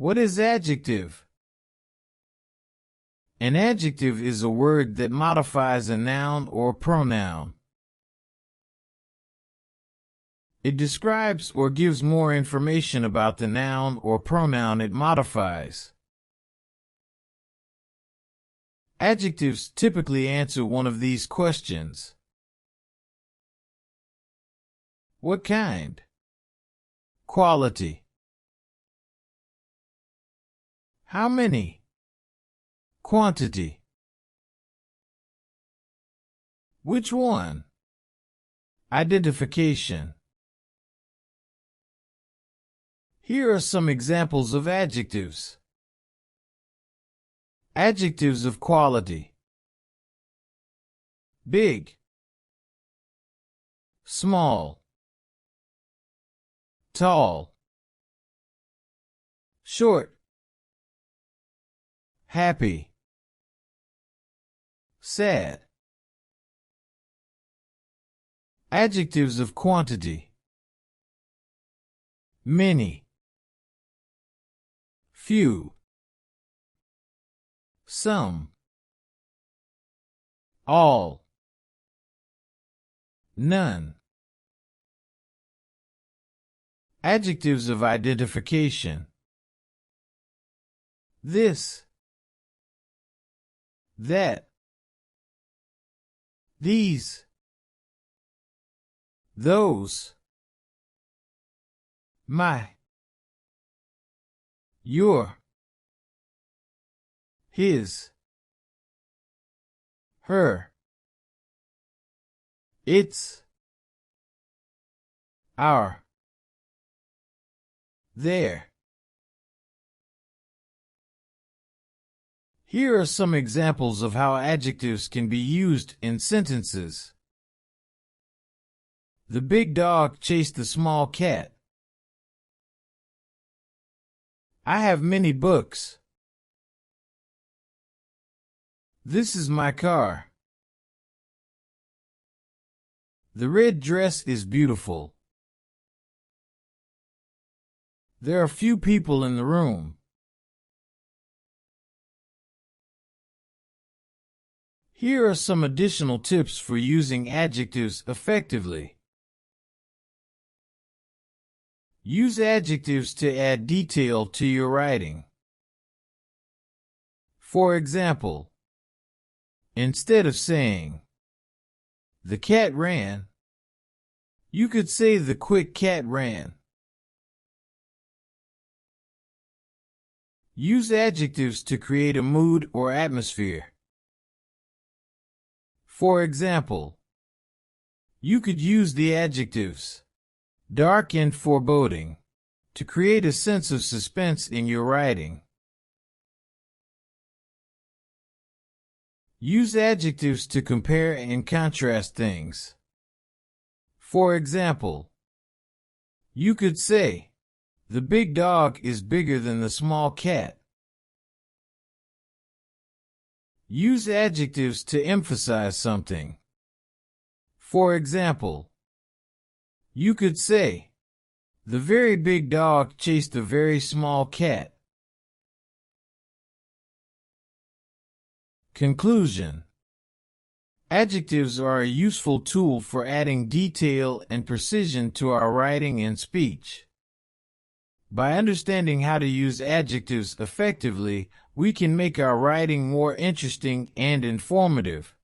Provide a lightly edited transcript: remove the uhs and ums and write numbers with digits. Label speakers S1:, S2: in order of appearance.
S1: What is adjective? An adjective is a word that modifies a noun or pronoun. It describes or gives more information about the noun or pronoun it modifies. Adjectives typically answer one of these questions. What kind? Quality. How many? Quantity. Which one? Identification. Here are some examples of adjectives. Adjectives of quality: big, small, tall, short, happy, sad. Adjectives of quantity: many, few, some, all, none. Adjectives of identification: this, that, these, those, my, your, his, her, its, our, their. Here are some examples of how adjectives can be used in sentences. The big dog chased the small cat. I have many books. This is my car. The red dress is beautiful. There are few people in the room. Here are some additional tips for using adjectives effectively. Use adjectives to add detail to your writing. For example, instead of saying, "The cat ran," you could say, "The quick cat ran." Use adjectives to create a mood or atmosphere. For example, you could use the adjectives dark and foreboding to create a sense of suspense in your writing. Use adjectives to compare and contrast things. For example, you could say, "The big dog is bigger than the small cat." Use adjectives to emphasize something. For example, you could say, "The very big dog chased a very small cat." Conclusion: adjectives are a useful tool for adding detail and precision to our writing and speech. By understanding how to use adjectives effectively, we can make our writing more interesting and informative.